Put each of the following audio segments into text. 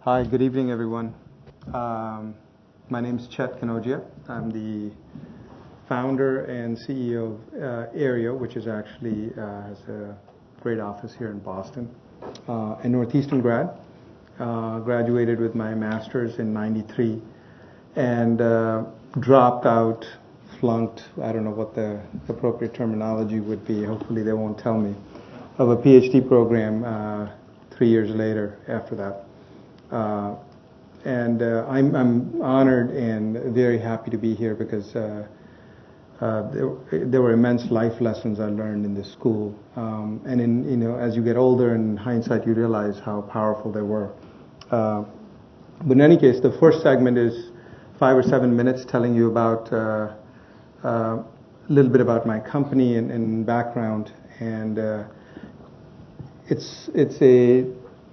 Hi, good evening, everyone. My name is Chet Kanojia. I'm the founder and CEO of Aereo, which is actually has a great office here in Boston. A Northeastern grad, graduated with my master's in '93, and dropped out, flunked. I don't know what the appropriate terminology would be. Hopefully, they won't tell me. Of a PhD program 3 years later after that. I'm honored and very happy to be here because there were immense life lessons I learned in this school. As you get older, in hindsight, you realize how powerful they were. But in any case, the first segment is 5 or 7 minutes telling you about a little bit about my company and background. And it's a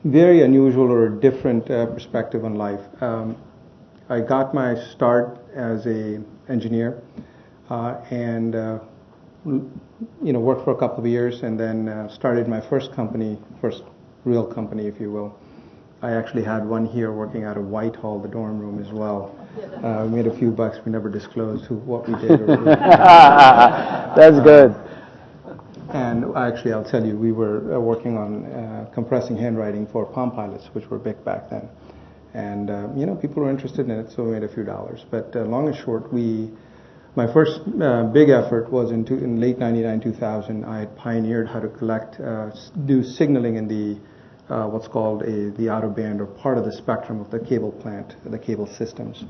very unusual or different perspective on life. I got my start as a engineer and worked for a couple of years, and then started my first company, first real company, if you will. I actually had one here working out of Whitehall, the dorm room as well. We made a few bucks. We never disclosed what we did. That's good. And actually, I'll tell you, we were working on compressing handwriting for Palm Pilots, which were big back then. And, people were interested in it, so we made a few dollars. But long and short, my first big effort was in late 99, 2000. I had pioneered how to do signaling in the what's called the outer band, or part of the spectrum of the cable plant, the cable systems.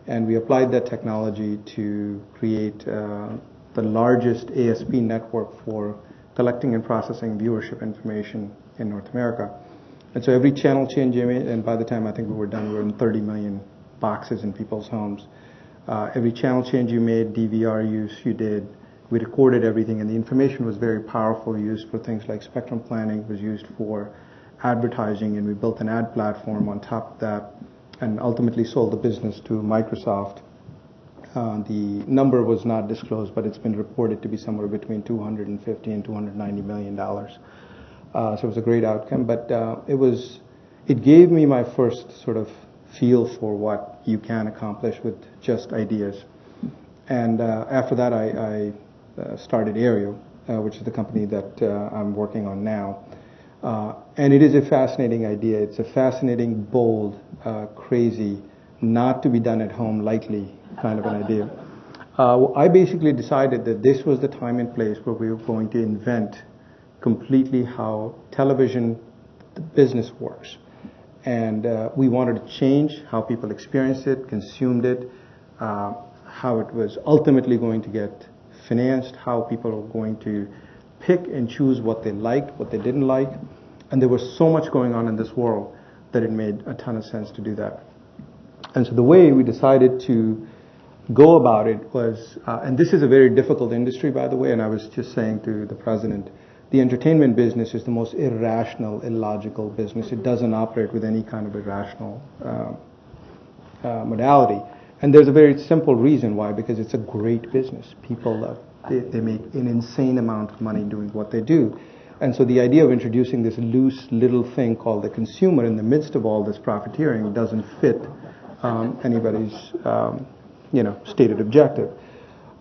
And we applied that technology to create the largest ASP network for collecting and processing viewership information in North America. And so every channel change you made, and by the time I think we were done, we were in 30 million boxes in people's homes. Every channel change you made, DVR use you did, we recorded everything, and the information was very powerful, used for things like spectrum planning, was used for advertising, and we built an ad platform on top of that, and ultimately sold the business to Microsoft. The number was not disclosed, but it's been reported to be somewhere between $250 and $290 million. So it was a great outcome, but it gave me my first sort of feel for what you can accomplish with just ideas. And after that, I started Aereo, which is the company that I'm working on now. And it is a fascinating idea. It's a fascinating, bold, crazy, not to be done at home lightly kind of an idea. I basically decided that this was the time and place where we were going to invent completely how television, the business works. And we wanted to change how people experienced it, consumed it, how it was ultimately going to get financed, how people were going to pick and choose what they liked, what they didn't like. And there was so much going on in this world that it made a ton of sense to do that. And so the way we decided to go about it was, and this is a very difficult industry, by the way, and I was just saying to the president, the entertainment business is the most irrational, illogical business. It doesn't operate with any kind of irrational modality. And there's a very simple reason why, because it's a great business. People, they make an insane amount of money doing what they do. And so the idea of introducing this loose little thing called the consumer in the midst of all this profiteering doesn't fit anybody's stated objective.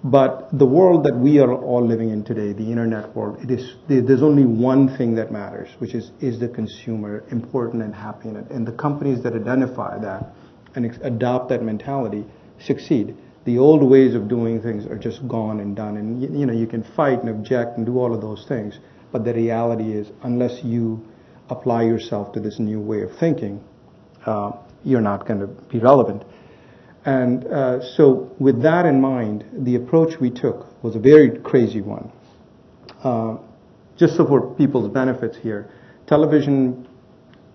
But the world that we are all living in today, the internet world, there's only one thing that matters, which is the consumer important and happy in it? And the companies that identify that and adopt that mentality succeed. The old ways of doing things are just gone and done. And you can fight and object and do all of those things, but the reality is, unless you apply yourself to this new way of thinking, you're not going to be relevant. And so with that in mind, the approach we took was a very crazy one. Just so for people's benefits here, television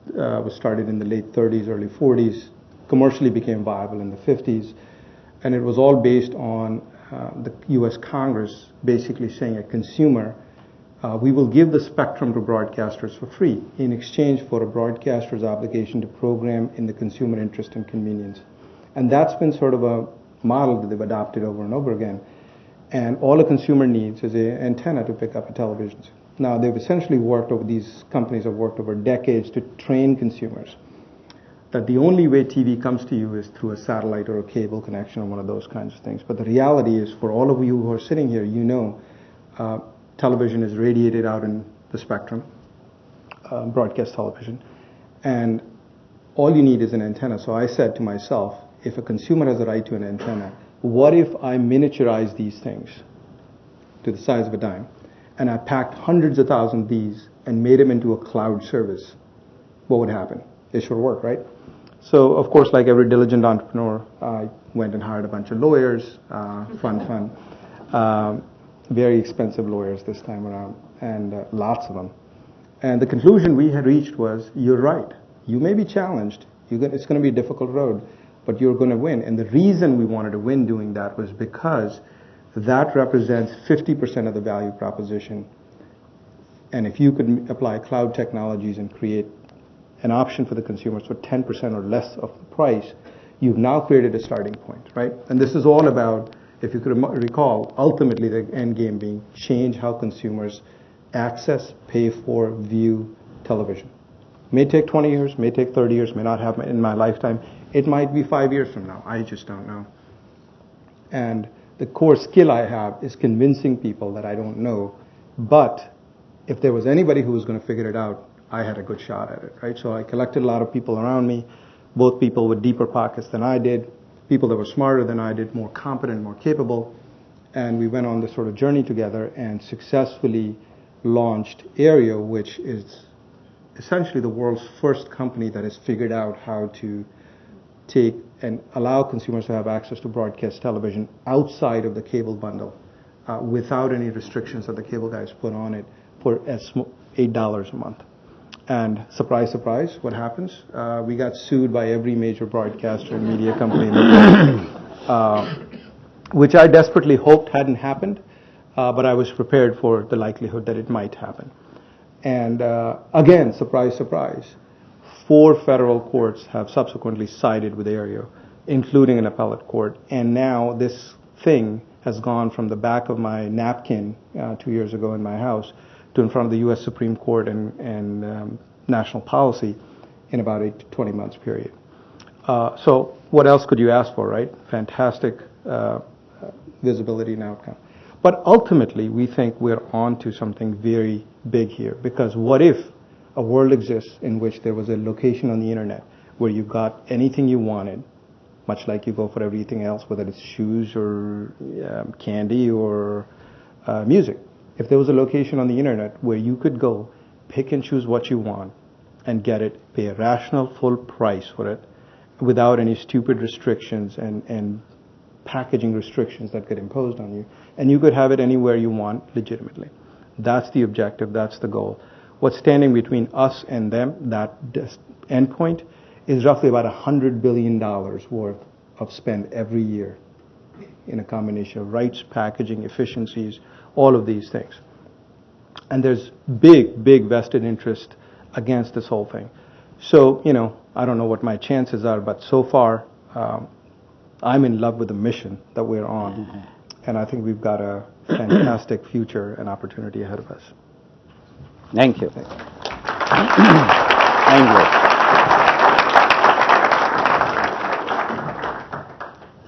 was started in the late 30s, early 40s, commercially became viable in the 50s, and it was all based on the U.S. Congress basically saying a consumer, we will give the spectrum to broadcasters for free in exchange for a broadcaster's obligation to program in the consumer interest and convenience. And that's been sort of a model that they've adopted over and over again. And all a consumer needs is an antenna to pick up a television. Now, they've essentially these companies have worked over decades to train consumers. that the only way TV comes to you is through a satellite or a cable connection or one of those kinds of things. But the reality is, for all of you who are sitting here, you know television is radiated out in the spectrum, broadcast television, and all you need is an antenna. So I said to myself, if a consumer has a right to an antenna, what if I miniaturize these things to the size of a dime, and I packed hundreds of thousands of these and made them into a cloud service? What would happen? It should work, right? So, of course, like every diligent entrepreneur, I went and hired a bunch of lawyers, fun, very expensive lawyers this time around, and lots of them. And the conclusion we had reached was, you're right. You may be challenged. It's going to be a difficult road, but you're going to win. And the reason we wanted to win doing that was because that represents 50% of the value proposition. And if you could apply cloud technologies and create an option for the consumers for 10% or less of the price, you've now created a starting point, right? And this is all about, if you could recall, ultimately the end game being change how consumers access, pay for, view television. May take 20 years, may take 30 years, may not happen in my lifetime. It might be 5 years from now. I just don't know. And the core skill I have is convincing people that I don't know. But if there was anybody who was going to figure it out, I had a good shot at it, right? So I collected a lot of people around me, both people with deeper pockets than I did, people that were smarter than I did, more competent, more capable. And we went on this sort of journey together and successfully launched Aereo, which is essentially the world's first company that has figured out how to take and allow consumers to have access to broadcast television outside of the cable bundle without any restrictions that the cable guys put on it for as $8 a month. And surprise, surprise, what happens? We got sued by every major broadcaster and media company in the world, which I desperately hoped hadn't happened, but I was prepared for the likelihood that it might happen. And again, surprise, surprise, 4 federal courts have subsequently sided with Aereo, including an appellate court. And now this thing has gone from the back of my napkin 2 years ago in my house to in front of the U.S. Supreme Court and national policy in about 8 to 20 months period. So what else could you ask for, right? Fantastic visibility and outcome. But ultimately, we think we're on to something very big here, because what if a world exists in which there was a location on the internet where you got anything you wanted, much like you go for everything else, whether it's shoes or candy or music. If there was a location on the internet where you could go, pick and choose what you want, and get it, pay a rational full price for it, without any stupid restrictions and packaging restrictions that get imposed on you, and you could have it anywhere you want legitimately. That's the objective, that's the goal. What's standing between us and them, that endpoint, is roughly about $100 billion worth of spend every year in a combination of rights, packaging, efficiencies, all of these things. And there's big vested interest against this whole thing. So, I don't know what my chances are, but so far, I'm in love with the mission that we're on. And I think we've got a fantastic future and opportunity ahead of us. Thank you. Thank you.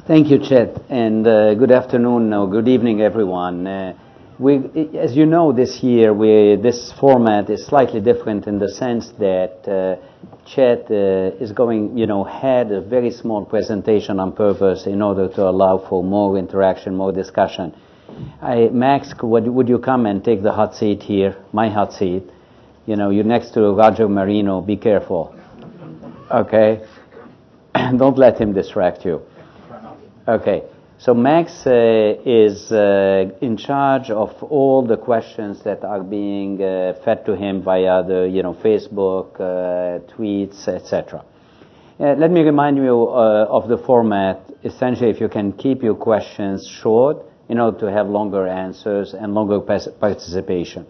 Thank you, Chet, and good afternoon or good evening, everyone. As you know, this year, this format is slightly different in the sense that Chet is going, had a very small presentation on purpose in order to allow for more interaction, more discussion. Max, would you come and take the hot seat here, my hot seat? You're next to Roger Marino. Be careful. Okay? Don't let him distract you. Okay. So Max is in charge of all the questions that are being fed to him via the, Facebook, tweets, etc. Let me remind you of the format. Essentially, if you can keep your questions short in order to have longer answers and longer participation.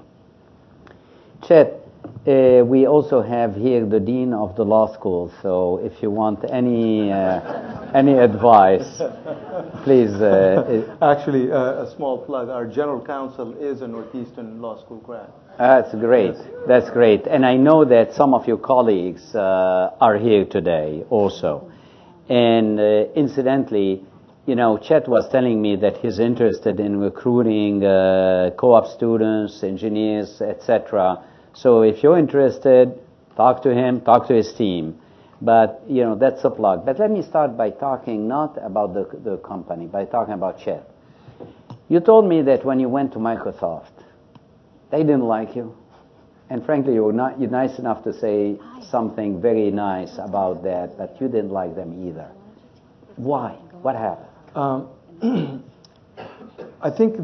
Chet, we also have here the Dean of the Law School, so if you want any advice, please. Actually, a small plug. Our general counsel is a Northeastern Law School grad. That's great. That's great. And I know that some of your colleagues are here today also. And incidentally, you know, Chet was telling me that he's interested in recruiting co-op students, engineers, etc. So if you're interested, talk to him, talk to his team. But, you know, that's a plug. But let me start by talking not about the company, by talking about Chet. You told me that when you went to Microsoft, they didn't like you. And frankly, you're nice enough to say something very nice about that, but you didn't like them either. Why? What happened? I think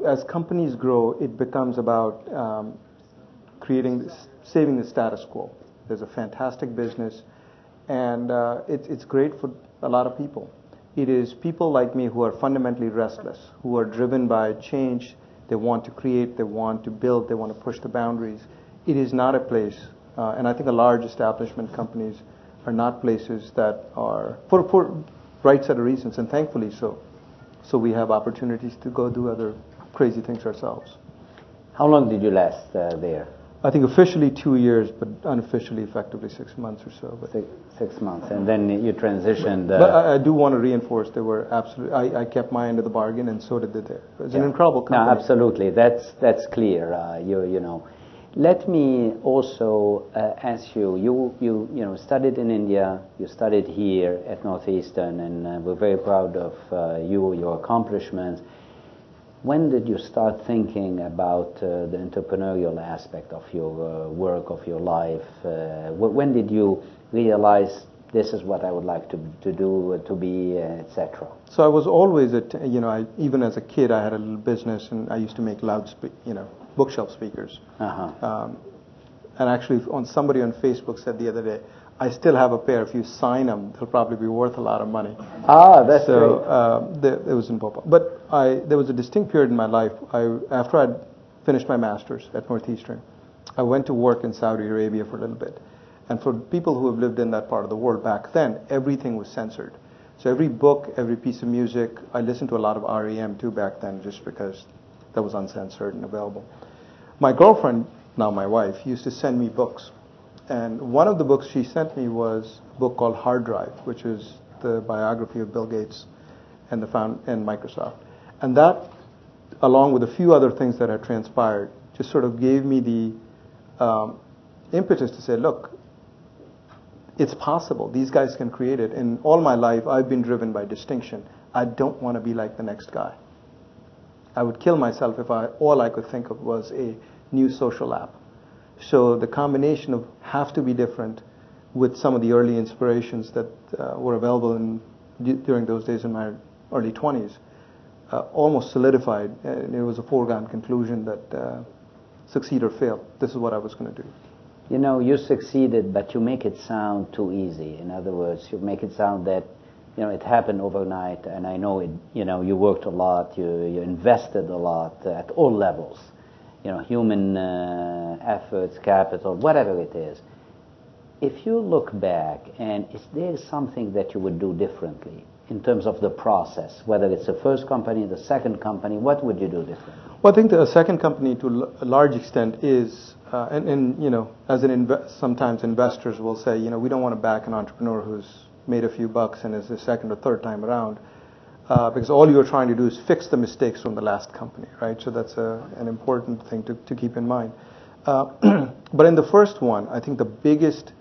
as companies grow, it becomes about saving the status quo. There's a fantastic business, and it's great for a lot of people. It is people like me who are fundamentally restless, who are driven by change. They want to create, they want to build, they want to push the boundaries. It is not a place, and I think the large establishment companies are not places that are, for right set of reasons, and thankfully so. So we have opportunities to go do other crazy things ourselves. How long did you last there? I think officially 2 years, but unofficially, effectively 6 months or so. But 6 months, and then you transitioned. But I do want to reinforce they were absolutely. I kept my end of the bargain, and so did they there. It was an incredible company. No, absolutely. That's clear. You know. Let me also ask you. You know studied in India. You studied here at Northeastern, and we're very proud of your accomplishments. When did you start thinking about the entrepreneurial aspect of your work, of your life? When did you realize this is what I would like to do, to be, etc.? So I was always, even as a kid, I had a little business, and I used to make bookshelf speakers. Uh-huh. And actually, somebody on Facebook said the other day, I still have a pair. If you sign them, they'll probably be worth a lot of money. Ah, that's great. So it was in Bhopal. But there was a distinct period in my life. After I'd finished my master's at Northeastern, I went to work in Saudi Arabia for a little bit. And for people who have lived in that part of the world back then, everything was censored. So every book, every piece of music, I listened to a lot of REM too back then, just because that was uncensored and available. My girlfriend, now my wife, used to send me books. And one of the books she sent me was a book called Hard Drive, which is the biography of Bill Gates and Microsoft. And that, along with a few other things that had transpired, just sort of gave me the impetus to say, look, it's possible. These guys can create it. And all my life, I've been driven by distinction. I don't want to be like the next guy. I would kill myself if all I could think of was a new social app. So the combination of have to be different with some of the early inspirations that were available during those days in my early 20s almost solidified. And it was a foregone conclusion that succeed or fail, this is what I was going to do. You know, you succeeded, but you make it sound too easy. In other words, you make it sound that, you know, it happened overnight, and I know it. You know, you worked a lot, you invested a lot at all levels. You know, human efforts, capital, whatever it is. If you look back, and is there something that you would do differently in terms of the process, whether it's the first company, the second company, what would you do differently? Well, I think the second company, to a large extent, is, and you know, as sometimes investors will say, you know, we don't want to back an entrepreneur who's made a few bucks and is the second or third time around. Because all you're trying to do is fix the mistakes from the last company, right? So that's an important thing to keep in mind. But in the first one, I think the biggest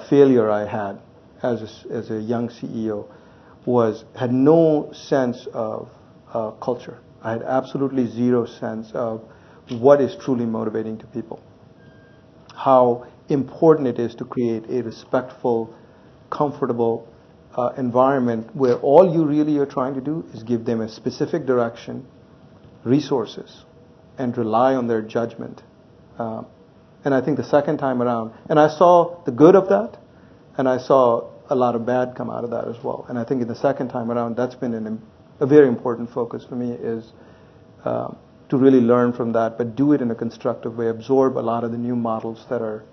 failure I had as a young CEO had no sense of culture. I had absolutely zero sense of what is truly motivating to people. How important it is to create a respectful, comfortable environment where all you really are trying to do is give them a specific direction, resources, and rely on their judgment. And I think the second time around, and I saw the good of that, and I saw a lot of bad come out of that as well. And I think in the second time around, that's been a very important focus for me, is to really learn from that, but do it in a constructive way, absorb a lot of the new models that are.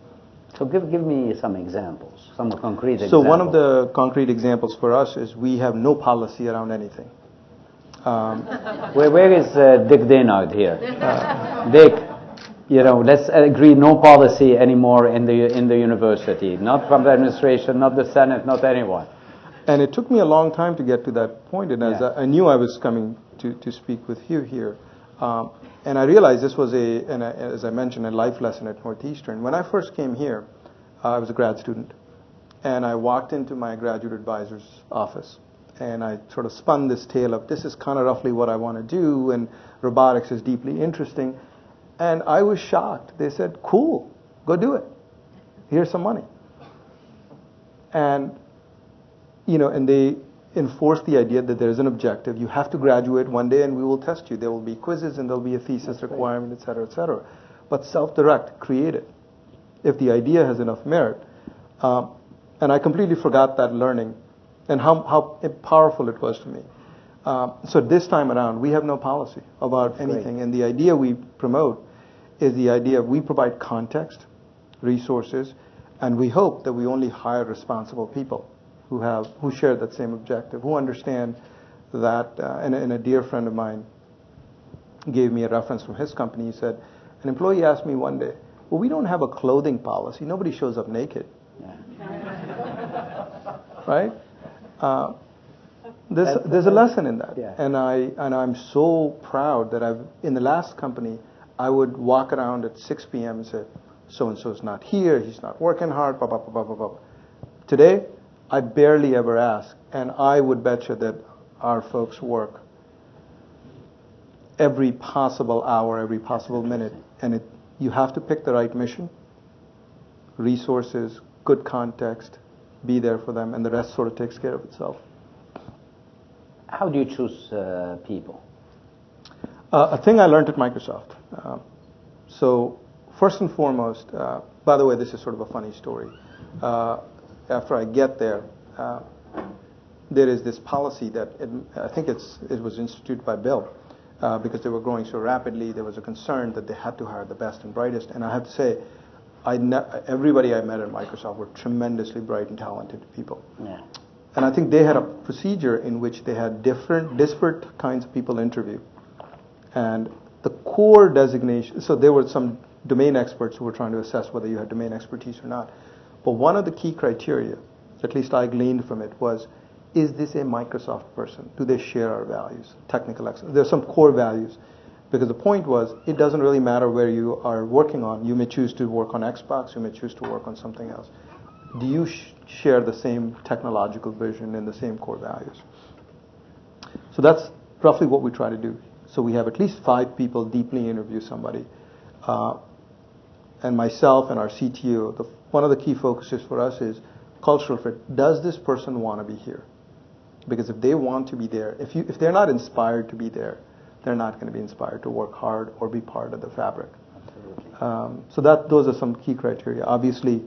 So give me some examples, some concrete examples. So one of the concrete examples for us is we have no policy around anything. Where is Dick Dinard here? Dick, let's agree no policy anymore in the university, not from the administration, not the Senate, not anyone. And it took me a long time to get to that point, and as I knew I was coming to speak with you here, and I realized this was as I mentioned, a life lesson at Northeastern. When I first came here, I was a grad student, and I walked into my graduate advisor's office, and I sort of spun this tale of this is kind of roughly what I want to do, and robotics is deeply interesting. And I was shocked. They said, cool, go do it. Here's some money. And, and they enforce the idea that there's an objective. You have to graduate one day and we will test you. There will be quizzes and there'll be a thesis requirement, et cetera, et cetera. But self-direct, create it. If the idea has enough merit. And I completely forgot that learning and how powerful it was to me. So this time around, we have no policy about anything. And the idea we promote is the idea we provide context, resources, and we hope that we only hire responsible people who share that same objective, who understand that. And a dear friend of mine gave me a reference from his company. He said, an employee asked me one day, well, we don't have a clothing policy. Nobody shows up naked. Right? There's a lesson in that. Yeah. And I'm so proud that in the last company, I would walk around at 6 p.m. and say, so-and-so's not here, he's not working hard, blah, blah, blah, blah, blah. Today, I barely ever ask, and I would bet you that our folks work every possible hour, every possible minute, and you have to pick the right mission, resources, good context, be there for them, and the rest sort of takes care of itself. How do you choose people? A thing I learned at Microsoft. So first and foremost, by the way, this is sort of a funny story. After I get there, there is this policy that I think it was instituted by Bill because they were growing so rapidly. There was a concern that they had to hire the best and brightest. And I have to say, everybody I met at Microsoft were tremendously bright and talented people. Yeah. And I think they had a procedure in which they had disparate kinds of people interview. And the core designation, so there were some domain experts who were trying to assess whether you had domain expertise or not. But one of the key criteria, at least I gleaned from it, was, is this a Microsoft person? Do they share our values, technical excellence? There's some core values. Because the point was, it doesn't really matter where you are working on. You may choose to work on Xbox, you may choose to work on something else. Do you share the same technological vision and the same core values? So that's roughly what we try to do. So we have at least 5 people deeply interview somebody. And myself and our CTO, one of the key focuses for us is cultural fit. Does this person want to be here? Because if they want to be there, if they're not inspired to be there, they're not going to be inspired to work hard or be part of the fabric. Absolutely. So those are some key criteria. Obviously,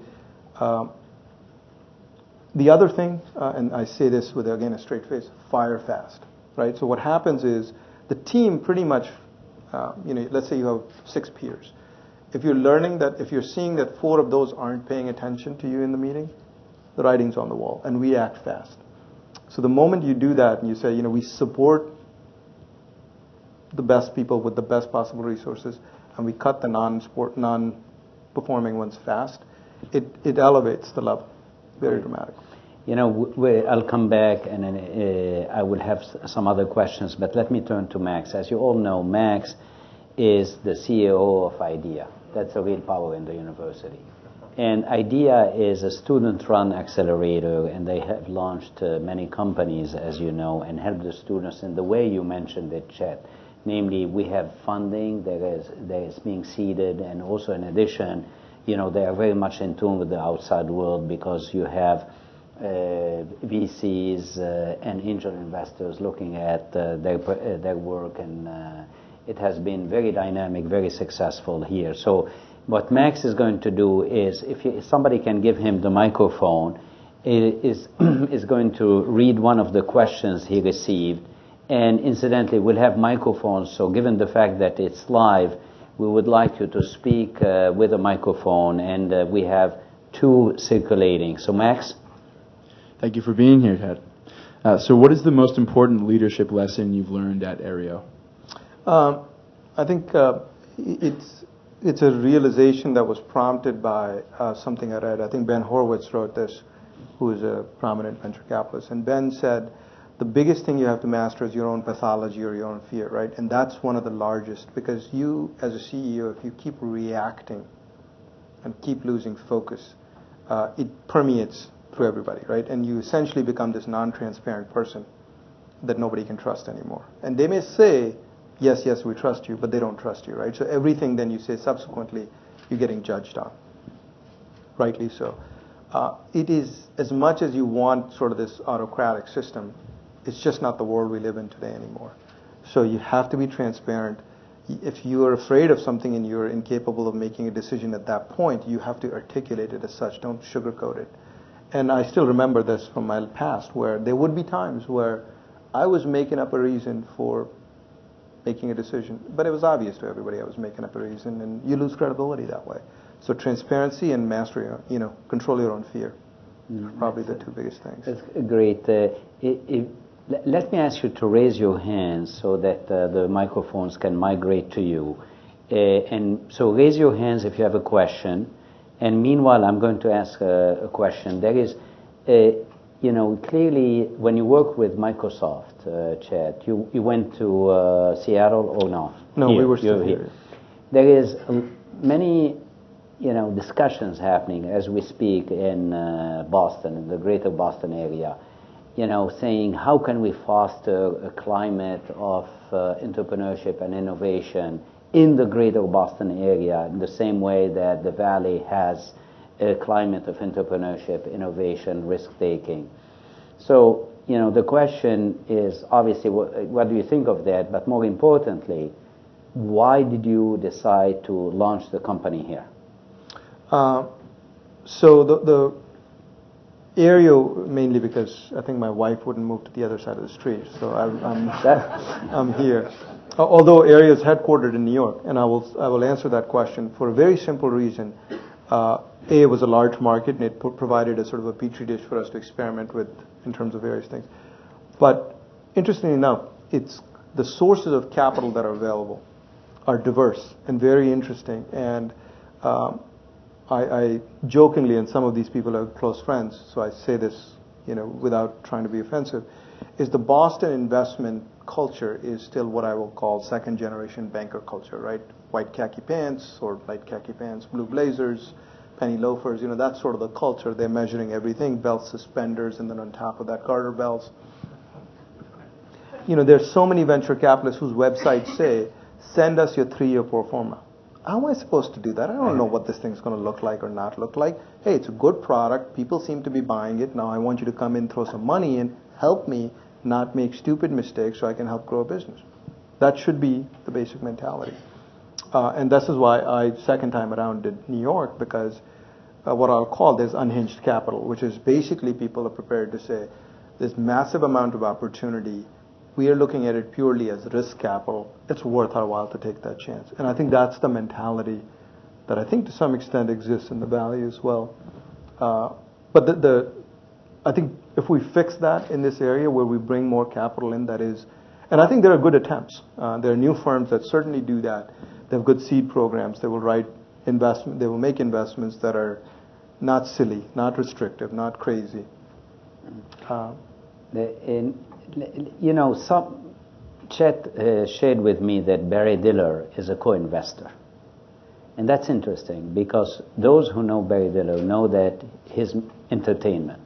the other thing, and I say this with, again, a straight face, fire fast. Right? So what happens is the team pretty much, let's say you have 6 peers. If you're seeing that 4 of those aren't paying attention to you in the meeting, the writing's on the wall, and we act fast. So the moment you do that and you say, we support the best people with the best possible resources, and we cut the non-performing ones fast, it elevates the level very dramatically. I'll come back and then I will have some other questions, but let me turn to Max. As you all know, Max is the CEO of IDEA. That's a real power in the university. And IDEA is a student-run accelerator, and they have launched many companies, as you know, and helped the students in the way you mentioned it, Chet. Namely, we have funding that is being seeded, and also in addition, they are very much in tune with the outside world because you have VCs and angel investors looking at their work, and it has been very dynamic, very successful here. So what Max is going to do is, if somebody can give him the microphone, is going to read one of the questions he received. And incidentally, we'll have microphones, so given the fact that it's live, we would like you to speak with a microphone, and we have 2 circulating. So Max? Thank you for being here, Ted. So what is the most important leadership lesson you've learned at Aereo? I think it's it's a realization that was prompted by something I read. I think Ben Horowitz wrote this, who is a prominent venture capitalist. And Ben said, the biggest thing you have to master is your own pathology or your own fear, right? And that's one of the largest, because you, as a CEO, if you keep reacting and keep losing focus, it permeates through everybody, right? And you essentially become this non-transparent person that nobody can trust anymore. And they may say, yes, yes, we trust you, but they don't trust you, right? So everything then you say subsequently, you're getting judged on, rightly so. It is, as much as you want sort of this autocratic system, it's just not the world we live in today anymore. So you have to be transparent. If you are afraid of something and you're incapable of making a decision at that point, you have to articulate it as such. Don't sugarcoat it. And I still remember this from my past, where there would be times where I was making up a reason for making a decision, but it was obvious to everybody I was making up a reason, and you lose credibility that way. So transparency and mastery, control your own fear, are probably the two biggest things. That's great. Let me ask you to raise your hands so that the microphones can migrate to you. And so raise your hands if you have a question. And meanwhile, I'm going to ask a question. There is, clearly when you work with Microsoft, Chet, you went to Seattle or no? No, here, we were still here. There is many, discussions happening as we speak in Boston, in the greater Boston area, saying how can we foster a climate of entrepreneurship and innovation in the greater Boston area in the same way that the Valley has a climate of entrepreneurship, innovation, risk-taking. So, the question is obviously what do you think of that, but more importantly, why did you decide to launch the company here? So the area, mainly because I think my wife wouldn't move to the other side of the street, so I'm here. Although area is headquartered in New York, and I will answer that question for a very simple reason. It was a large market, and it provided a sort of a petri dish for us to experiment with in terms of various things. But interestingly enough, it's the sources of capital that are available are diverse and very interesting. And I jokingly, and some of these people are close friends, so I say this, without trying to be offensive, is the Boston investment culture is still what I will call second generation banker culture, right? White khaki pants or light khaki pants, blue blazers, penny loafers, that's sort of the culture. They're measuring everything, belt suspenders, and then on top of that, garter belts. There's so many venture capitalists whose websites say, send us your 3-year pro forma. How am I supposed to do that? I don't know what this thing's going to look like or not look like. Hey, it's a good product. People seem to be buying it. Now I want you to come in, throw some money in, help me not make stupid mistakes so I can help grow a business. That should be the basic mentality. And this is why I, second time around, did New York, because what I'll call there's unhinged capital, which is basically people are prepared to say there's massive amount of opportunity. We are looking at it purely as risk capital. It's worth our while to take that chance. And I think that's the mentality that I think to some extent exists in the Valley as well. But I think if we fix that in this area where we bring more capital in, that is, and I think there are good attempts. There are new firms that certainly do that. They have good seed programs. They will they will make investments that are not silly, not restrictive, not crazy. Chet shared with me that Barry Diller is a co-investor. And that's interesting because those who know Barry Diller know that his entertainment.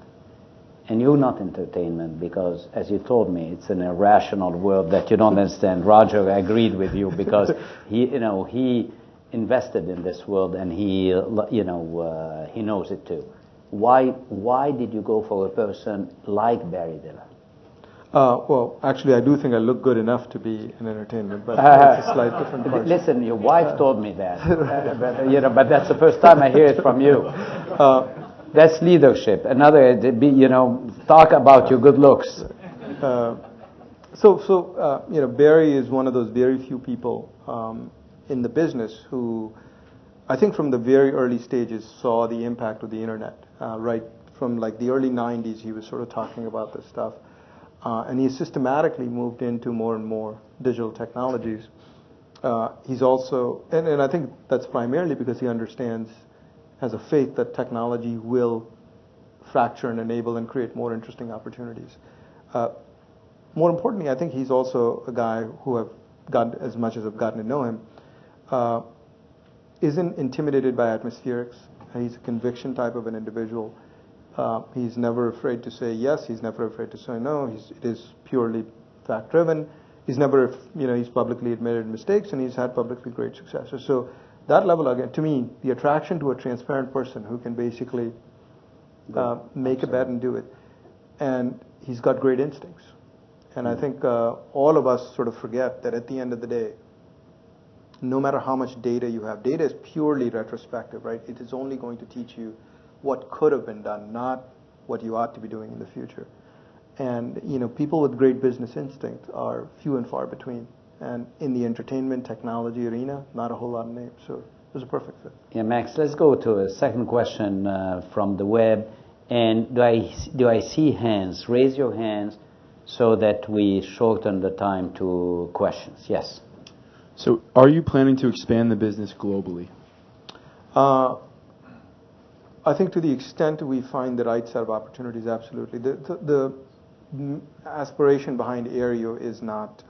And you're not entertainment because, as you told me, it's an irrational world that you don't understand. Roger agreed with you because he invested in this world and he knows it too. Why did you go for a person like Barry Diller? Well, actually, I do think I look good enough to be in entertainment, but it's a slight different question. Listen, your wife told me that, but that's the first time I hear it from you. That's leadership. Another, talk about your good looks. Barry is one of those very few people in the business who, I think, from the very early stages saw the impact of the internet. Right from like the early '90s, he was sort of talking about this stuff. And he systematically moved into more and more digital technologies. He's also, and I think that's primarily because he understands, has a faith that technology will fracture and enable and create more interesting opportunities. More importantly, I think he's also a guy who I've gotten, as much as I've gotten to know him, isn't intimidated by atmospherics. He's a conviction type of an individual. He's never afraid to say yes. He's never afraid to say no. It is purely fact-driven. He's never, he's publicly admitted mistakes, and he's had publicly great successes. So that level, again, to me, the attraction to a transparent person who can basically make a bet and do it. And he's got great instincts. And I think all of us sort of forget that at the end of the day, no matter how much data you have, data is purely retrospective, right? It is only going to teach you what could have been done, not what you ought to be doing in the future. And people with great business instinct are few and far between. And in the entertainment technology arena, not a whole lot of names. So it was a perfect fit. Yeah, Max, let's go to a second question from the web. And do I see hands? Raise your hands so that we shorten the time to questions. Yes. So are you planning to expand the business globally? I think to the extent we find the right set of opportunities, absolutely. The aspiration behind Aereo is not,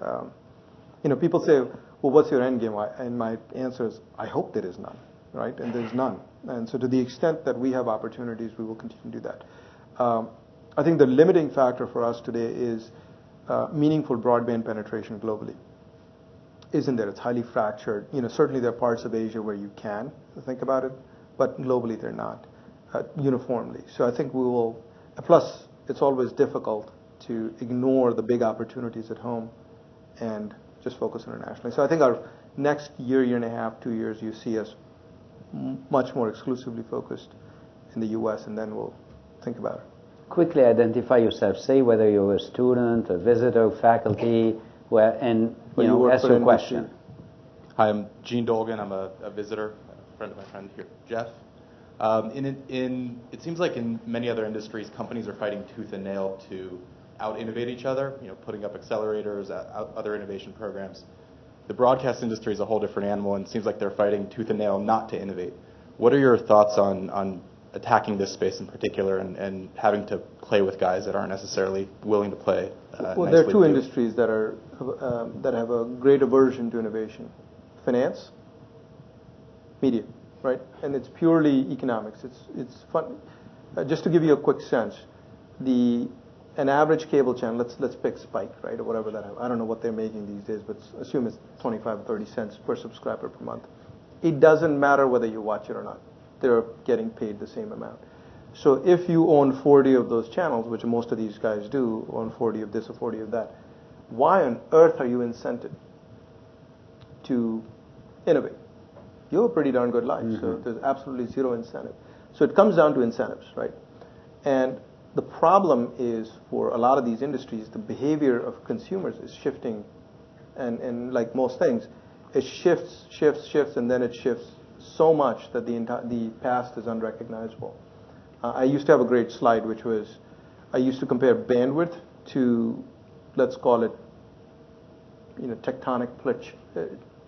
people say, well, what's your end game? And my answer is, I hope there is none, right? And there's none. And so to the extent that we have opportunities, we will continue to do that. I think the limiting factor for us today is meaningful broadband penetration globally. Isn't there? It's highly fractured. Certainly there are parts of Asia where you can think about it, but globally they're not uniformly. So I think we will, plus it's always difficult to ignore the big opportunities at home and just focus internationally. So I think our next year and a half, 2 years, you see us much more exclusively focused in the U.S., and then we'll think about it. Quickly identify yourself. Say whether you're a student, a visitor, faculty, and ask your question. Hi, I'm Gene Dolgan. I'm a visitor, a friend of my friend here, Jeff. It seems like in many other industries, companies are fighting tooth and nail to out-innovate each other, putting up accelerators, other innovation programs. The broadcast industry is a whole different animal, and it seems like they're fighting tooth and nail not to innovate. What are your thoughts on attacking this space in particular and having to play with guys that aren't necessarily willing to play? Well, there are two industries that have a great aversion to innovation: finance, media, right? And it's purely economics. It's fun. Just to give you a quick sense, an average cable channel, let's pick Spike, right, or whatever that. I don't know what they're making these days, but assume it's 25 or 30 cents per subscriber per month. It doesn't matter whether you watch it or not. They're getting paid the same amount. So if you own 40 of those channels, which most of these guys do, own 40 of this or 40 of that, why on earth are you incented to innovate? You have a pretty darn good life, so there's absolutely zero incentive. So it comes down to incentives, right? And the problem is, for a lot of these industries, the behavior of consumers is shifting, and like most things, it shifts, and then it shifts so much that the past is unrecognizable. I used to have a great slide, which was, I used to compare bandwidth to, let's call it, tectonic plate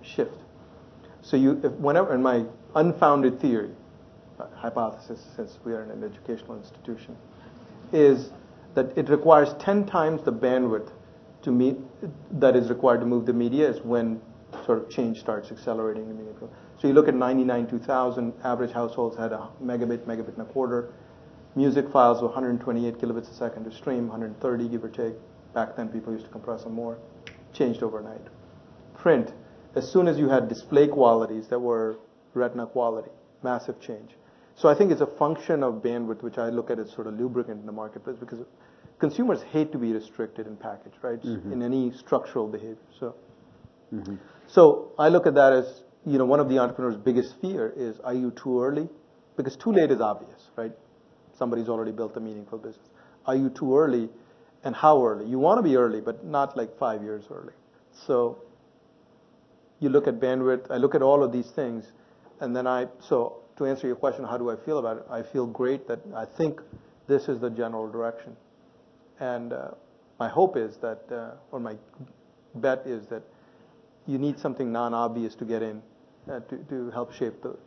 shift. So whenever, in my unfounded theory, hypothesis, since we are in an educational institution, is that it requires 10 times the bandwidth that is required to move the media is when sort of change starts accelerating the media. So you look at 99, 2000, average households had a megabit and a quarter. Music files were 128 kilobits a second to stream, 130 give or take. Back then people used to compress them more. Changed overnight. Print, as soon as you had display qualities that were retina quality, massive change. So I think it's a function of bandwidth, which I look at as sort of lubricant in the marketplace, because consumers hate to be restricted in package, right? In any structural behavior. So I look at that as, one of the entrepreneur's biggest fear is, are you too early? Because too late is obvious, right? Somebody's already built a meaningful business. Are you too early, and how early? You want to be early, but not like 5 years early. So you look at bandwidth, I look at all of these things, and then so to answer your question, how do I feel about it? I feel great that I think this is the general direction. And my hope is that, or my bet is that you need something non-obvious to get in to help shape the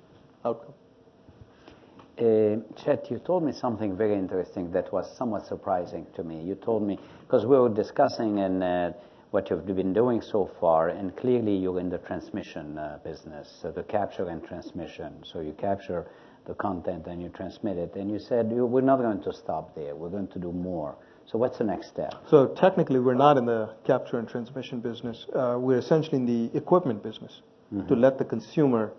outcome. Chet, you told me something very interesting that was somewhat surprising to me. You told me, because we were discussing what you've been doing so far, and clearly you're in the transmission business, so the capture and transmission. So you capture the content and you transmit it, and you said we're not going to stop there, we're going to do more. So what's the next step? So technically we're not in the capture and transmission business. We're essentially in the equipment business, to let the consumer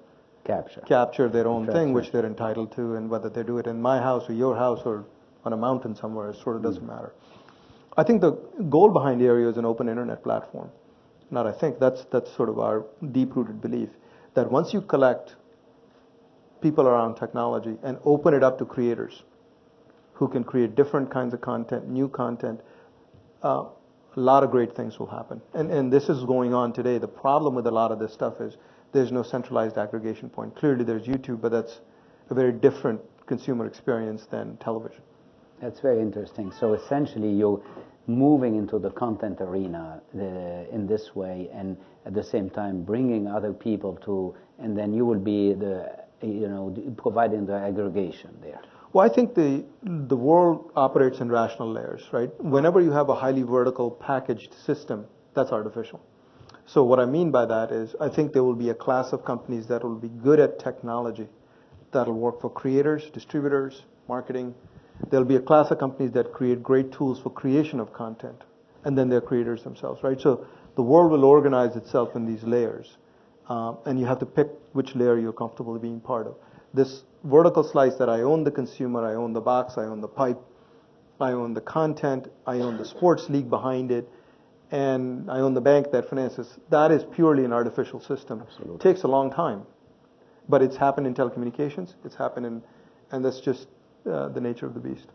capture their own thing, which they're entitled to, and whether they do it in my house or your house or on a mountain somewhere, it sort of doesn't matter. I think the goal behind Aereo is an open internet platform. Not I think, that's sort of our deep-rooted belief, that once you collect people around technology and open it up to creators who can create different kinds of content, new content, a lot of great things will happen. And this is going on today. The problem with a lot of this stuff is there's no centralized aggregation point. Clearly there's YouTube, but that's a very different consumer experience than television. That's very interesting. So essentially you're moving into the content arena in this way, and at the same time bringing other people to, and then you will be providing the aggregation there. Well, I think the world operates in rational layers, right? Whenever you have a highly vertical packaged system, that's artificial. So what I mean by that is I think there will be a class of companies that will be good at technology, that'll work for creators, distributors, marketing. There'll be a class of companies that create great tools for creation of content, and then they're creators themselves, right? So the world will organize itself in these layers, and you have to pick which layer you're comfortable being part of. This vertical slice that I own the consumer, I own the box, I own the pipe, I own the content, I own the sports league behind it, and I own the bank that finances. That is purely an artificial system. Absolutely. It takes a long time, but it's happened in telecommunications. It's happened and that's just the nature of the beast.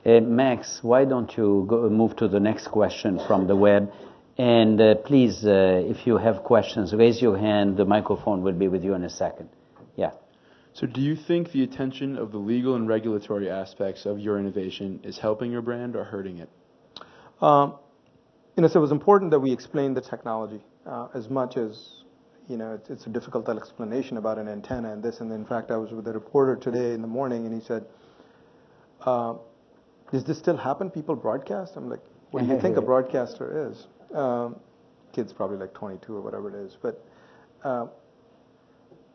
Max, why don't you move to the next question from the web? And please, if you have questions, raise your hand. The microphone will be with you in a second. Yeah. So do you think the attention of the legal and regulatory aspects of your innovation is helping your brand or hurting it? So it was important that we explain the technology as much as, it's a difficult explanation about an antenna and this. And in fact, I was with a reporter today in the morning, and he said, does this still happen? People broadcast? I'm like, what do you think a broadcaster is? Kid's probably like 22 or whatever it is. But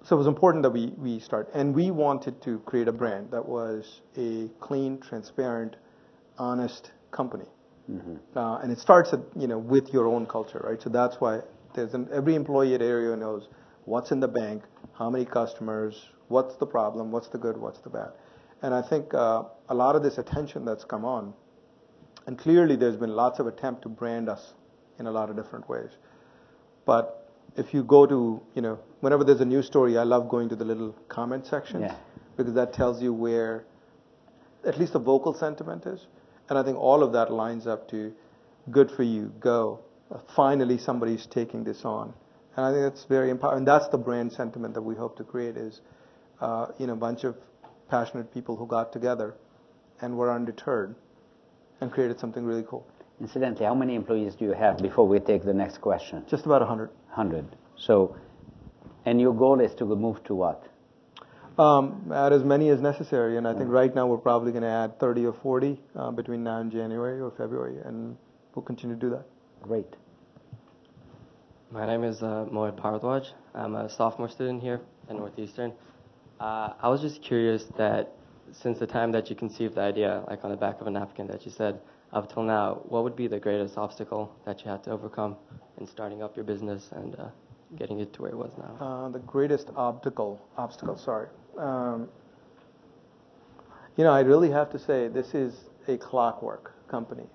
so it was important that we start. And we wanted to create a brand that was a clean, transparent, honest company. And it starts with your own culture, right? So that's why every employee at Aereo knows what's in the bank, how many customers, what's the problem, what's the good, what's the bad. And I think a lot of this attention that's come on, and clearly there's been lots of attempt to brand us in a lot of different ways. But if you go to, whenever there's a news story, I love going to the little comment sections, because that tells you where at least the vocal sentiment is. And I think all of that lines up to good for you, go. Finally, somebody's taking this on. And I think that's very empowering. And that's the brand sentiment that we hope to create is, a bunch of passionate people who got together and were undeterred and created something really cool. Incidentally, how many employees do you have before we take the next question? Just about 100. 100. So, and your goal is to move to what? Add as many as necessary, and I think right now we're probably going to add 30 or 40 between now and January or February, and we'll continue to do that. Great. My name is Mohit Bharadwaj. I'm a sophomore student here at Northeastern. I was just curious that since the time that you conceived the idea, like on the back of a napkin that you said, up till now, what would be the greatest obstacle that you had to overcome in starting up your business and getting it to where it was now? The greatest obstacle, sorry. I really have to say this is a clockwork company.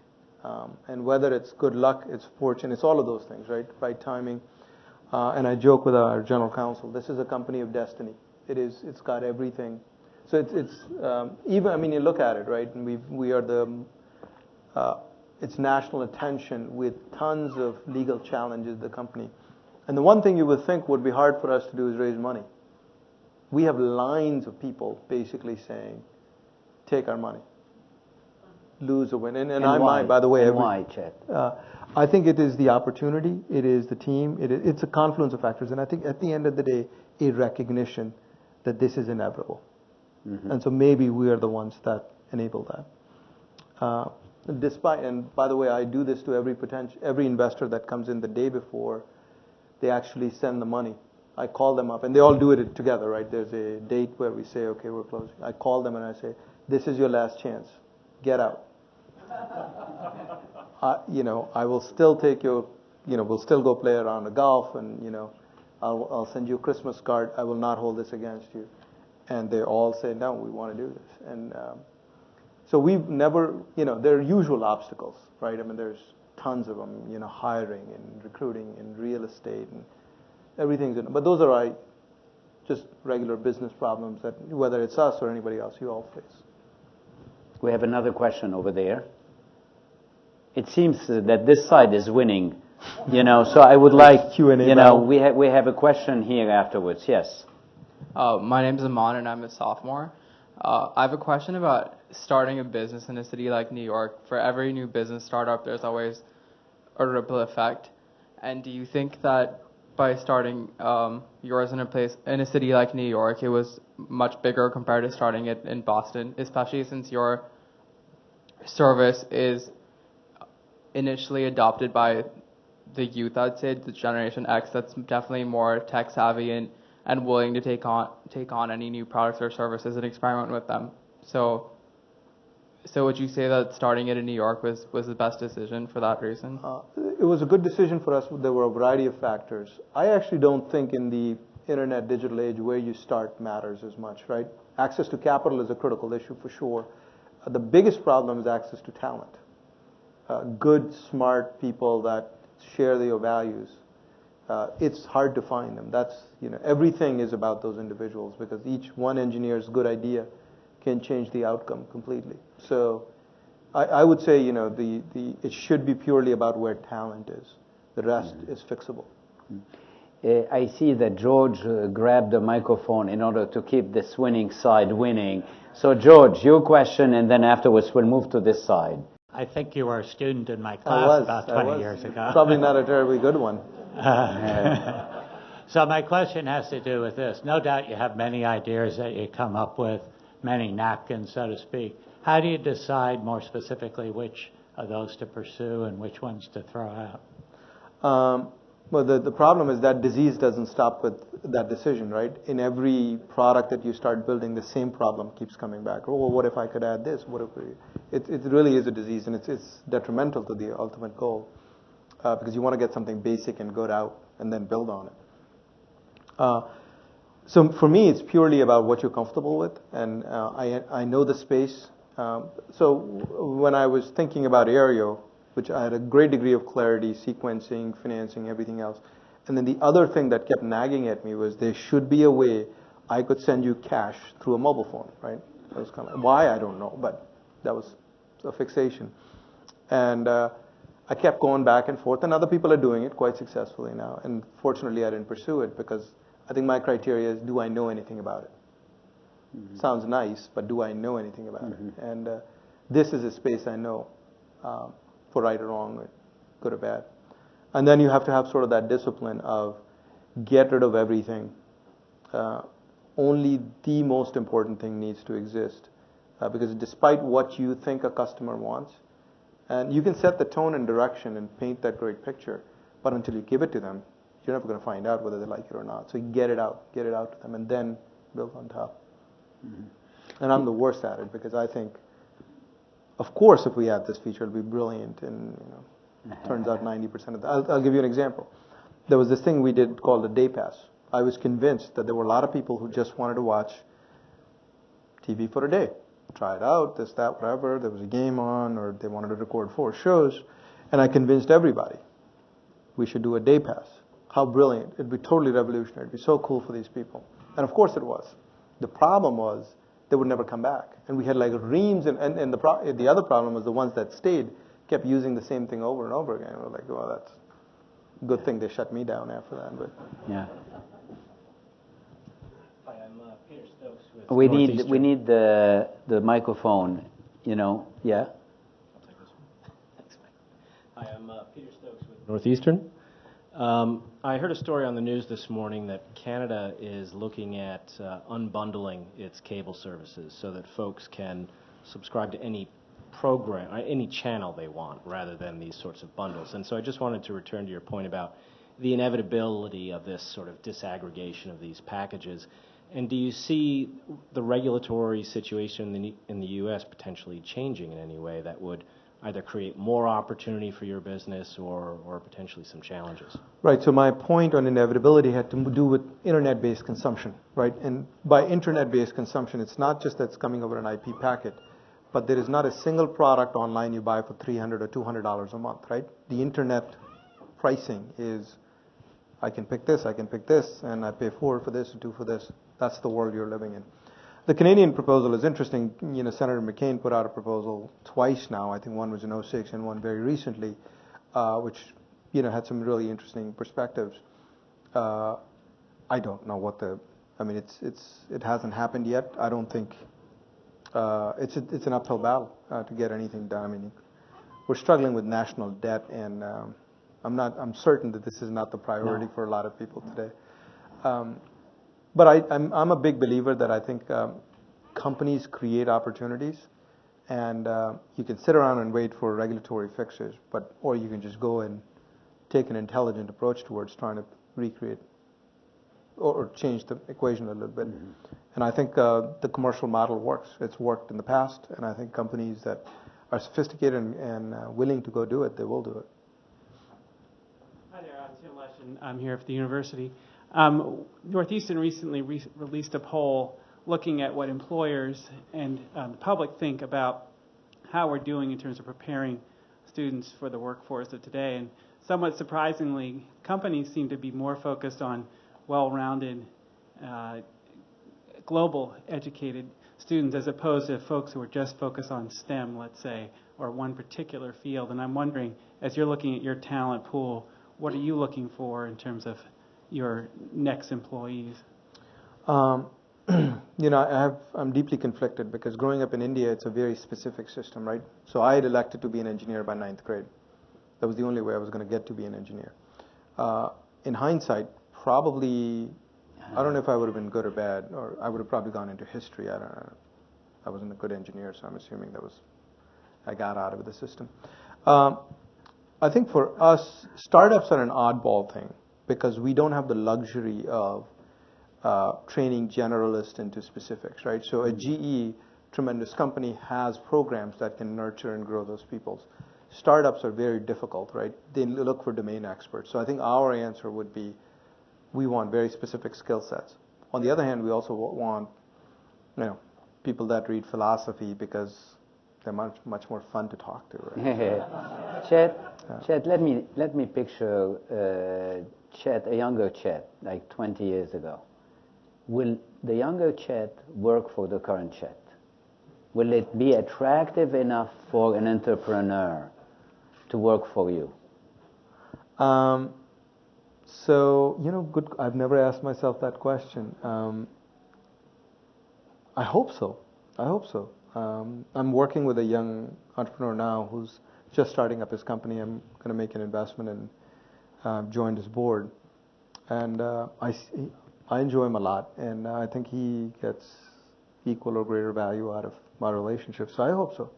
And whether it's good luck, it's fortune, it's all of those things, right? Right timing. And I joke with our general counsel, this is a company of destiny. It's got everything. So it's even, you look at it, right? And we are it's national attention with tons of legal challenges, the company. And the one thing you would think would be hard for us to do is raise money. We have lines of people basically saying, take our money, lose or win. And I why? might, by the way. And why, Chet? I think it is the opportunity, it is the team, it's a confluence of factors, and I think at the end of the day, a recognition that this is inevitable. And so maybe we are the ones that enable that. And by the way, I do this to every investor that comes in the day before they actually send the money. I call them up, and they all do it together, right? There's a date where we say, okay, we're closing. I call them and I say, this is your last chance. Get out. I will still take your, we'll still go play around a golf, and, I'll send you a Christmas card. I will not hold this against you. And they all say, no, we want to do this. And so we've never, there are usual obstacles, right? I mean, there's tons of them, hiring and recruiting and real estate and everything's in. But those are just regular business problems that whether it's us or anybody else, you all face. We have another question over there. It seems that this side is winning, so I would like, we have a question here afterwards. Yes. My name is Aman, and I'm a sophomore. I have a question about starting a business in a city like New York. For every new business startup, there's always a ripple effect. And do you think that by starting yours in a city like New York, it was much bigger compared to starting it in Boston, especially since your service is initially adopted by the youth, I'd say, the Generation X, that's definitely more tech savvy and willing to take on any new products or services and experiment with them. So would you say that starting it in New York was the best decision for that reason? It was a good decision for us. There were a variety of factors. I actually don't think in the internet digital age where you start matters as much, right? Access to capital is a critical issue for sure. The biggest problem is access to talent. Good, smart people that share your values. It's hard to find them. That's, everything is about those individuals because each one engineer's good idea can change the outcome completely. So I would say, it should be purely about where talent is. The rest is fixable. I see that George grabbed the microphone in order to keep this winning side winning. So George, your question, and then afterwards we'll move to this side. I think you were a student in my class about 20 years ago. Probably not a terribly good one. So my question has to do with this. No doubt you have many ideas that you come up with, many napkins, so to speak. How do you decide more specifically which of those to pursue and which ones to throw out? Well, the problem is that disease doesn't stop with that decision, right? In every product that you start building, the same problem keeps coming back. Oh, well, what if I could add this? What if it really is a disease, and it's detrimental to the ultimate goal because you want to get something basic and good out and then build on it. So for me, it's purely about what you're comfortable with, and I know the space. So when I was thinking about Aereo, which I had a great degree of clarity, sequencing, financing, everything else. And then the other thing that kept nagging at me was there should be a way I could send you cash through a mobile phone, right? That was kind of, why, I don't know, but that was a fixation. And I kept going back and forth, and other people are doing it quite successfully now. And fortunately, I didn't pursue it because I think my criteria is, do I know anything about it? Mm-hmm. Sounds nice, but do I know anything about it? And this is a space I know. For right or wrong, good or bad. And then you have to have sort of that discipline of get rid of everything. Only the most important thing needs to exist. Because despite what you think a customer wants, and you can set the tone and direction and paint that great picture, but until you give it to them, you're never going to find out whether they like it or not. So you get it out to them, and then build on top. Mm-hmm. And I'm the worst at it because I think, of course, if we had this feature, it'd be brilliant, and turns out 90% of that. I'll give you an example. There was this thing we did called a day pass. I was convinced that there were a lot of people who just wanted to watch TV for a day, try it out, this, that, whatever. There was a game on, or they wanted to record 4 shows, and I convinced everybody we should do a day pass. How brilliant! It'd be totally revolutionary. It'd be so cool for these people, and of course it was. The problem was, they would never come back. And we had like reams, and the other problem was the ones that stayed kept using the same thing over and over again. We're like, well, that's a good thing they shut me down after that. But yeah. Hi, I'm Peter Stokes with We need the microphone, Yeah. I'll take this one. Thanks, Mike. Hi, I'm Peter Stokes with Northeastern. I heard a story on the news this morning that Canada is looking at unbundling its cable services so that folks can subscribe to any program, any channel they want, rather than these sorts of bundles. And so I just wanted to return to your point about the inevitability of this sort of disaggregation of these packages. And do you see the regulatory situation in the U.S. potentially changing in any way that would either create more opportunity for your business or potentially some challenges? Right, so my point on inevitability had to do with internet-based consumption, right? And by internet-based consumption, it's not just that it's coming over an IP packet, but there is not a single product online you buy for $300 or $200 a month, right? The internet pricing is, I can pick this, and I pay $4 for this and $2 for this. That's the world you're living in. The Canadian proposal is interesting. You know, Senator McCain put out a proposal twice now. I think one was in '06 and one very recently, which, you know, had some really interesting perspectives. I don't know what I mean, it hasn't happened yet. I don't think it's an uphill battle to get anything done. I mean, we're struggling with national debt, and I'm certain that this is not the priority for a lot of people today. But I'm a big believer that I think companies create opportunities, and you can sit around and wait for regulatory fixes, or you can just go and take an intelligent approach towards trying to recreate or change the equation a little bit. And I think the commercial model works. It's worked in the past, and I think companies that are sophisticated and willing to go do it, they will do it. Hi there, I'm Tim Leshin. I'm here at the university. Northeastern recently released a poll looking at what employers and the public think about how we're doing in terms of preparing students for the workforce of today. And somewhat surprisingly, companies seem to be more focused on well-rounded, global educated students as opposed to folks who are just focused on STEM, let's say, or one particular field. And I'm wondering, as you're looking at your talent pool, what are you looking for in terms of your next employees? You know, I'm deeply conflicted because growing up in India, it's a very specific system, right? So I had elected to be an engineer by 9th grade. That was the only way I was going to get to be an engineer. In hindsight, probably, I don't know if I would have been good or bad, or I would have probably gone into history. I don't know. I wasn't a good engineer, so I'm assuming I got out of the system. I think for us, startups are an oddball thing, because we don't have the luxury of training generalists into specifics, right? So a GE, tremendous company, has programs that can nurture and grow those people. Startups are very difficult, right? They look for domain experts. So I think our answer would be, we want very specific skill sets. On the other hand, we also want, you know, people that read philosophy because they're much more fun to talk to, right? Chet, let me picture Chet, a younger Chet, like 20 years ago. Will the younger Chet work for the current Chet? Will it be attractive enough for an entrepreneur to work for you? So, you know, good. I've never asked myself that question. I hope so. I'm working with a young entrepreneur now who's just starting up his company. I'm going to make an investment and joined his board. And I enjoy him a lot, and I think he gets equal or greater value out of my relationship. So I hope so.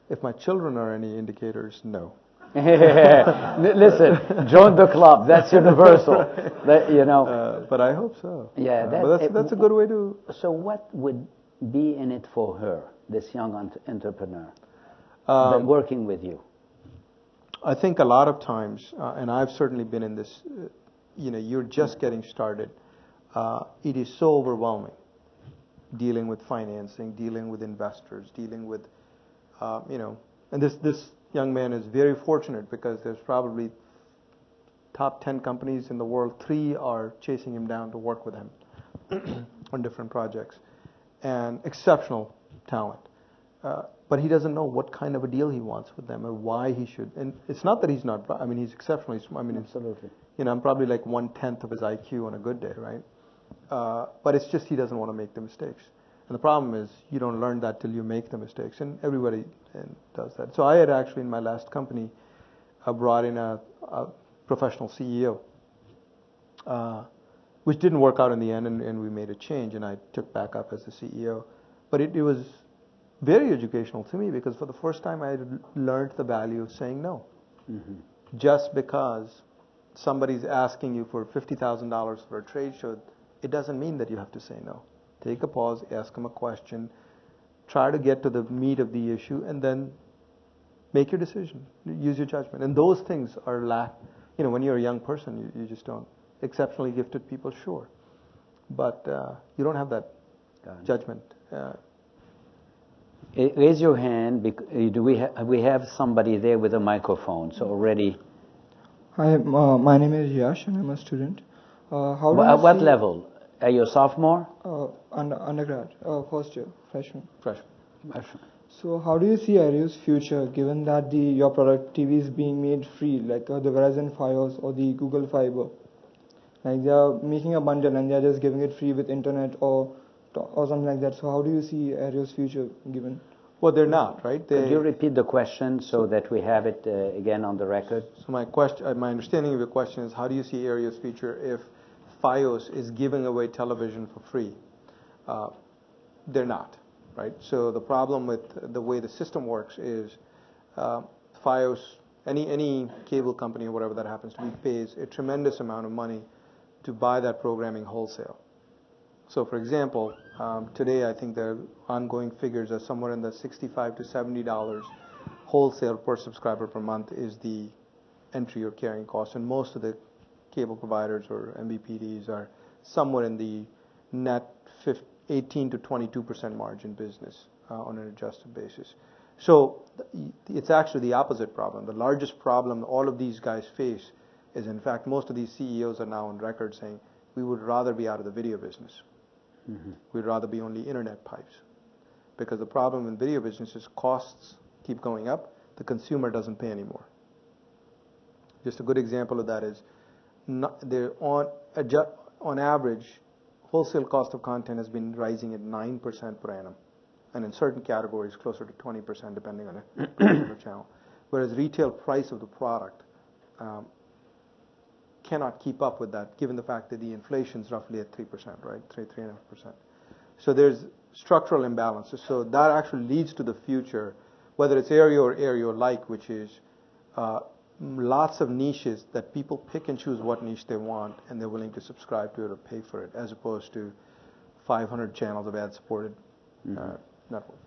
If my children are any indicators, no. Listen, join the club. That's universal. That, you know. But I hope so. Yeah, but that's a good way to. So what would be in it for her, this young entrepreneur, working with you? I think a lot of times, and I've certainly been in this. You know, you're just getting started. It is so overwhelming, dealing with financing, dealing with investors, dealing with, you know, and this young man is very fortunate because there's probably top 10 companies in the world, 3 are chasing him down to work with him on different projects, and exceptional talent. But he doesn't know what kind of a deal he wants with them or why he should. And it's not that he's not. I mean, he's exceptionally. I mean, absolutely. You know, I'm probably like 1/10 of his IQ on a good day, right? But it's just he doesn't want to make the mistakes. And the problem is you don't learn that till you make the mistakes, and everybody does that. So I had actually in my last company brought in a professional CEO, which didn't work out in the end, and we made a change, and I took back up as the CEO. But it was very educational to me because for the first time I had learned the value of saying no. Just because somebody's asking you for $50,000 for a trade show, it doesn't mean that you have to say no. Take a pause, ask them a question, try to get to the meat of the issue, and then make your decision. Use your judgment. And those things are when you're a young person, you just don't. Exceptionally gifted people, sure. But you don't have that judgment. Raise your hand. Do we have somebody there with a microphone? So already. Hi, my name is Yash, and I'm a student. What level? Are you a sophomore? Undergrad, first year, freshman. Freshman. So how do you see Aereo's future, given that your product TV is being made free, like the Verizon Fios or the Google Fiber? Like they are making a bundle and they are just giving it free with internet or something like that. So how do you see Aereo's future given? Well, they're not, right? Could you repeat the question so that we have it again on the record? So my understanding of your question is, how do you see Aereo's future if Fios is giving away television for free? They're not, right? So the problem with the way the system works is Fios, any cable company or whatever that happens to be, pays a tremendous amount of money to buy that programming wholesale. So for example, today I think the ongoing figures are somewhere in the $65 to $70 wholesale per subscriber per month is the entry or carrying cost, and most of the cable providers or MVPDs are somewhere in the net 18 to 22% margin business on an adjusted basis. So it's actually the opposite problem. The largest problem all of these guys face is, in fact, most of these CEOs are now on record saying, we would rather be out of the video business. We'd rather be only internet pipes. Because the problem in video business is costs keep going up, the consumer doesn't pay anymore. Just a good example of that is, on average, wholesale cost of content has been rising at 9% per annum, and in certain categories closer to 20% depending on the channel. Whereas retail price of the product cannot keep up with that, given the fact that the inflation is roughly at 3%, right? 3.5%. So there's structural imbalances. So that actually leads to the future, whether it's Aereo or Aereo-like, which is lots of niches that people pick and choose what niche they want, and they're willing to subscribe to it or pay for it, as opposed to 500 channels of ad-supported network.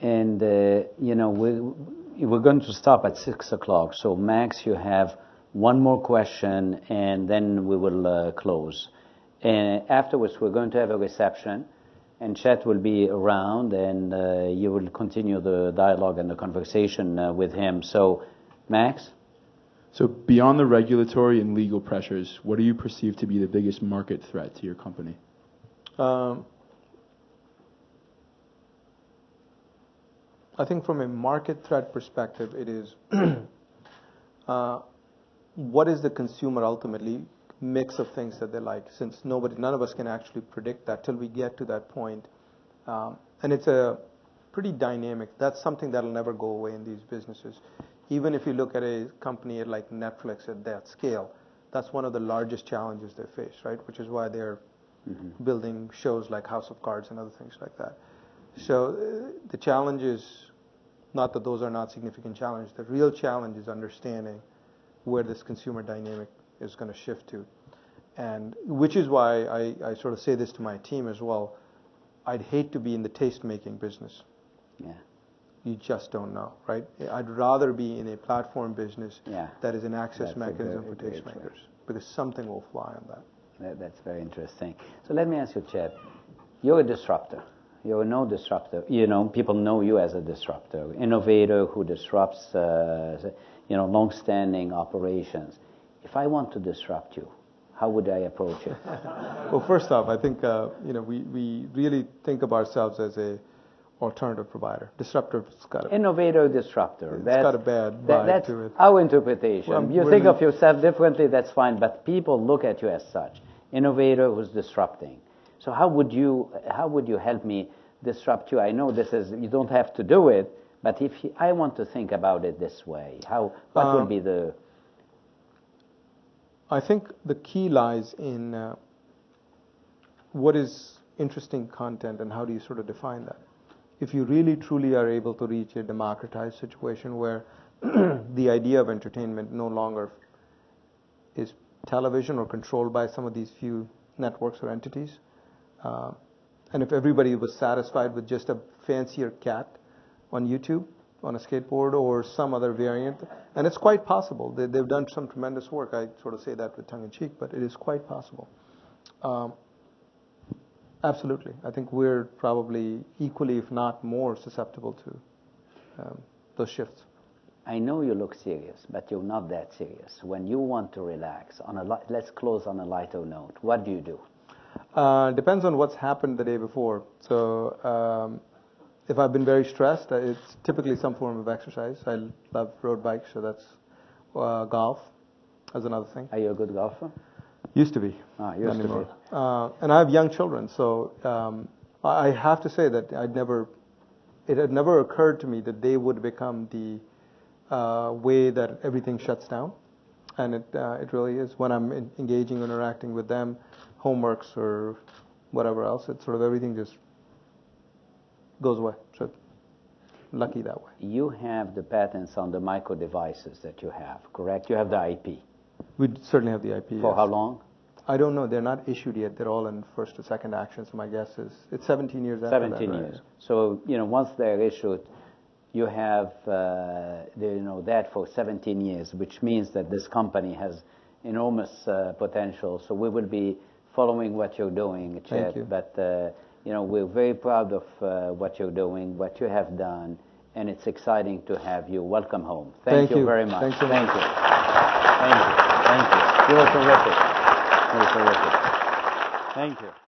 And we're going to stop at 6 o'clock. So Max, you have one more question, and then we will close. And afterwards, we're going to have a reception, and Chet will be around, and you will continue the dialogue and the conversation with him. So, Max? So beyond the regulatory and legal pressures, what do you perceive to be the biggest market threat to your company? I think from a market threat perspective, it is what is the consumer ultimately mix of things that they like, since none of us can actually predict that till we get to that point. And it's a pretty dynamic. That's something that'll never go away in these businesses. Even if you look at a company like Netflix at that scale, that's one of the largest challenges they face, right? Which is why they're building shows like House of Cards and other things like that. So the challenge is not that those are not significant challenges. The real challenge is understanding where this consumer dynamic is going to shift to. And which is why I sort of say this to my team as well. I'd hate to be in the taste-making business. Yeah. You just don't know, right? I'd rather be in a platform business that is an access mechanism for tastemakers, because something will fly on that. That's very interesting. So let me ask you, Chet. You're a disruptor. You're no disruptor. People know you as a disruptor, innovator who disrupts, long-standing operations. If I want to disrupt you, how would I approach it? Well, first off, I think we really think of ourselves as a alternative provider. Disruptor's got a innovator, disruptor. It's got a bad vibe to it. That's our interpretation. Well, you think of yourself differently, that's fine, but people look at you as such. Innovator who's disrupting. So how would you help me disrupt you? I know you don't have to do it, but if I want to think about it this way, what would be the... I think the key lies in what is interesting content and how do you sort of define that. If you really truly are able to reach a democratized situation where the idea of entertainment no longer is television or controlled by some of these few networks or entities, and if everybody was satisfied with just a fancier cat on YouTube, on a skateboard, or some other variant, and it's quite possible. They've done some tremendous work. I sort of say that with tongue in cheek, but it is quite possible. Absolutely. I think we're probably equally, if not more, susceptible to those shifts. I know you look serious, but you're not that serious. When you want to relax, let's close on a lighter note. What do you do? Depends on what's happened the day before. So if I've been very stressed, it's typically some form of exercise. I love road bikes, so that's golf as another thing. Are you a good golfer? Used to be. Used to be. And I have young children, so I have to say that it had never occurred to me that they would become the way that everything shuts down. And it really is. When I'm engaging, interacting with them, homeworks or whatever else, it's sort of everything just goes away. So lucky that way. You have the patents on the micro devices that you have, correct? You have the IP. We certainly have the IP. For yes. how long? I don't know. They're not issued yet. They're all in first or second action. So my guess is it's 17 years after 17 that. years. Right? So once they're issued, you have that for 17 years, which means that this company has enormous potential. So we will be following what you're doing, Chet. Thank you. But we're very proud of what you're doing, what you have done, and it's exciting to have you. Welcome home. Thank you very much. Thanks so Thank much. you. Thank you. Thank you. You were terrific. You were terrific. Thank you.